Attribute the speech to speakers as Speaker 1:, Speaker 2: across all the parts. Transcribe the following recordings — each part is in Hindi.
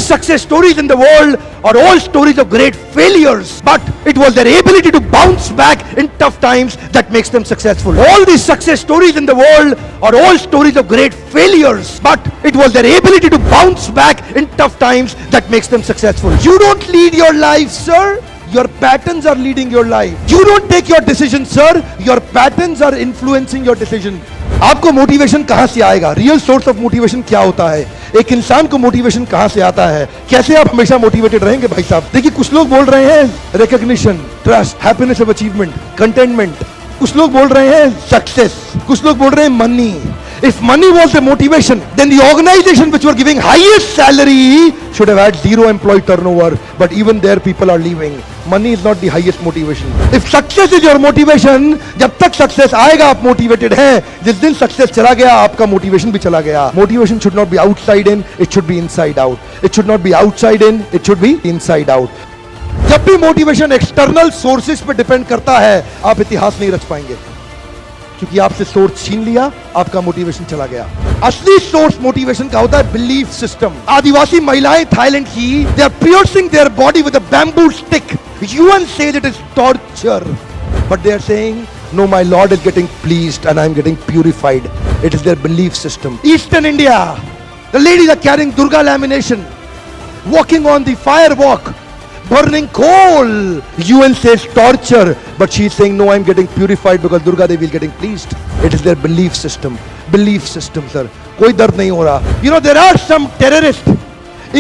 Speaker 1: greatest success stories in the world are all stories of great failures, but it was their ability to bounce back in tough times that makes them successful. All these success stories in the world are all stories of great failures, but it was their ability to bounce back in tough times that makes them successful. You don't lead your life, sir. Your patterns are leading your life. You don't take your decision, sir. Your patterns are influencing your decision. आपको मोटिवेशन कहां से आएगा? रियल सोर्स ऑफ मोटिवेशन क्या होता है? एक इंसान को मोटिवेशन कहां से आता है? कैसे आप हमेशा मोटिवेटेड रहेंगे भाई साहब? देखिए, कुछ लोग बोल रहे हैं recognition, trust, happiness of achievement, containment. कुछ लोग बोल रहे हैं सक्सेस, कुछ लोग बोल रहे हैं money. If money was the motivation, then the organization which were giving highest salary should have had zero employee turnover, but even there people are leaving. Money is not the highest motivation. If success is your motivation, जब तक success आएगा आप motivated हैं, जिस दिन success चला गया आपका motivation भी चला गया. Motivation should not be outside in, it should be inside out. It should not be outside in, it should be inside out. जब भी motivation external sources पे depend करता है, आप इतिहास नहीं रच पाएंगे, क्योंकि आपसे सोर्स छीन लिया, आपका मोटिवेशन चला गया. असली सोर्स मोटिवेशन का होता है बिलीफ सिस्टम. आदिवासी महिलाएं थाईलैंड की, they are piercing their body with a bamboo stick. UN says it is torture, but they are saying no, my lord is getting pleased and I am getting purified. It is their belief system. Eastern India, the ladies are carrying Durga lamination, walking on the fire walk, burning coal. UN says torture, but she is saying no, I am getting purified because Durga Devi is getting pleased. It is their belief system. Belief system, sir. कोई दर्द नहीं हो रहा. You know, there are some terrorists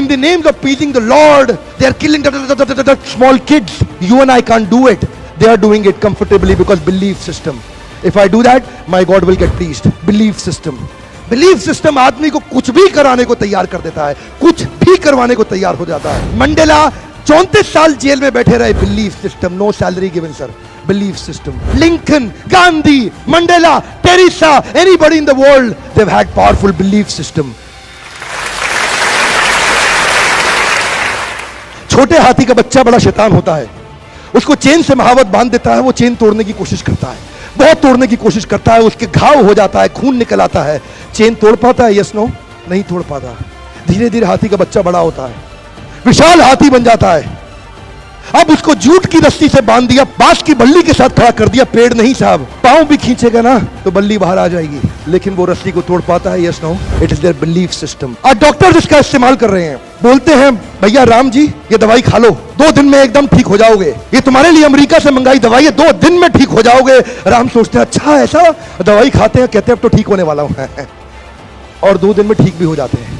Speaker 1: in the names of pleasing the Lord. They are killing the small kids. You and I can't do it. They are doing it comfortably because belief system. If I do that, my God will get pleased. Belief system. Belief system आदमी को कुछ भी कराने को तैयार कर देता है, कुछ भी करवाने को तैयार हो जाता है. मंडेला 34 साल जेल में बैठे रहे. Belief system. No salary given, sir. Belief system. Lincoln, Gandhi, Mandela, Teresa, anybody in the world, they have had powerful belief system. छोटे हाथी का बच्चा बड़ा शैतान होता है. उसको चेन से महावत बांध देता है, वो चेन तोड़ने की कोशिश करता है, बहुत तोड़ने की कोशिश करता है, उसके घाव हो जाता है, खून निकल आता है. चेन तोड़ पाता है? Yes no? नहीं तोड़ पाता. धीरे धीरे हाथी का बच्चा बड़ा होता है, विशाल हाथी बन जाता है. अब उसको जूट की रस्सी से बांध दिया, बांस की बल्ली के साथ खड़ा कर दिया. पेड़ नहीं साहब, पांव भी खींचेगा ना तो बल्ली बाहर आ जाएगी, लेकिन वो रस्सी को तोड़ पाता है? Yes no? It is their belief system. आज डॉक्टर इसका इस्तेमाल कर रहे हैं. बोलते हैं भैया राम जी ये दवाई खा लो, 2 दिन में एकदम ठीक हो जाओगे. ये तुम्हारे लिए अमेरिका से मंगाई दवाई है, 2 दिन में ठीक हो जाओगे. राम सोचते हैं अच्छा ऐसा, दवाई खाते हैं, कहते हैं अब तो ठीक होने वाला हूं और 2 दिन में ठीक भी हो जाते हैं.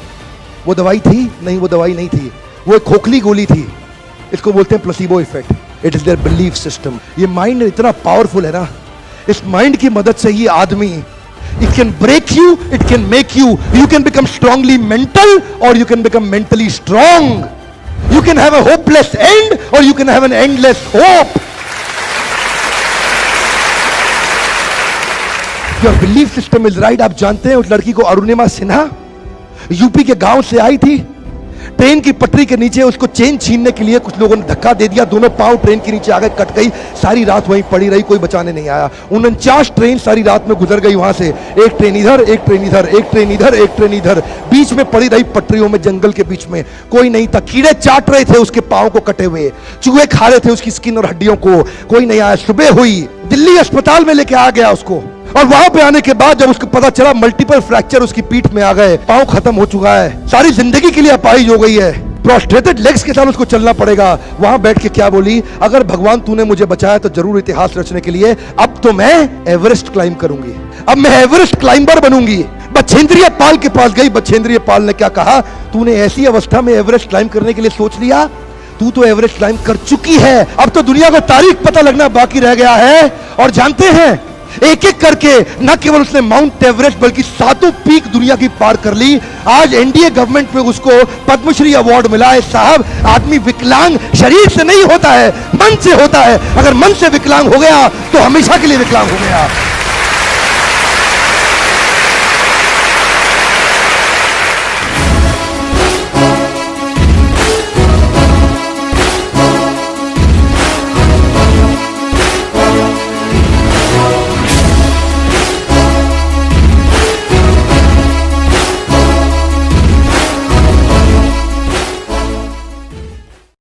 Speaker 1: वो दवाई थी? नहीं, वो दवाई नहीं थी, वो एक खोखली गोली थी. इसको बोलते हैं placebo effect. It is their belief system. ये माइंड इतना पावरफुल है ना, इस माइंड की मदद से ही आदमी, it can break you, it can make you. You can become strongly mental or you can become mentally strong. You can have a hopeless end or you can have an endless hope. Your belief system is right. आप जानते हैं उस लड़की को अरुणिमा सिन्हा यूपी के गांव से आई थी. ट्रेन की पटरी के नीचे उसको चेन छीनने के लिए कुछ लोगों ने धक्का दे दिया, दोनों पांव ट्रेन के नीचे आ गए, कट गई. सारी रात वहीं पड़ी रही, कोई बचाने नहीं आया. 49 ट्रेन सारी रात में गुजर गई वहां से. एक ट्रेन इधर, एक ट्रेन इधर, एक ट्रेन इधर, एक ट्रेन इधर, बीच में पड़ी रही पटरियों में, जंगल के बीच में. कोई नहीं था. कीड़े चाट रहे थे उसके पांव को कटे हुए, चूहे खा रहे थे उसकी स्किन और हड्डियों को. कोई नहीं आया. सुबह हुई, दिल्ली अस्पताल में लेके आ गया उसको, और वहां पे आने के बाद जब उसको पता चला मल्टीपल फ्रैक्चर उसकी पीठ में आ गए, पांव खत्म हो चुका है, सारी जिंदगी के लिए अपाहिज हो गई है, प्रोस्ट्रेटेड लेग्स के साथ उसको चलना पड़ेगा. वहां बैठ के क्या बोली? अगर भगवान तूने मुझे बचाया तो जरूर इतिहास रचने के लिए अब तो मैं एवरेस्ट क्लाइम करूंगी, अब मैं एवरेस्ट क्लाइंबर बनूंगी. बछेंद्रिय पाल के पास गई. बछेंद्रिय पाल ने क्या कहा? तूने ऐसी अवस्था में एवरेस्ट क्लाइम करने के लिए सोच लिया? तू तो एवरेस्ट क्लाइम कर चुकी है, अब तो दुनिया को तारीख पता लगना बाकी रह गया है. और जानते हैं, एक एक करके न केवल उसने माउंट एवरेस्ट बल्कि 7 पीक दुनिया की पार कर ली. आज एनडीए गवर्नमेंट में उसको पद्मश्री अवार्ड मिला है. साहब, आदमी विकलांग शरीर से नहीं होता है, मन से होता है. अगर मन से विकलांग हो गया तो हमेशा के लिए विकलांग हो गया.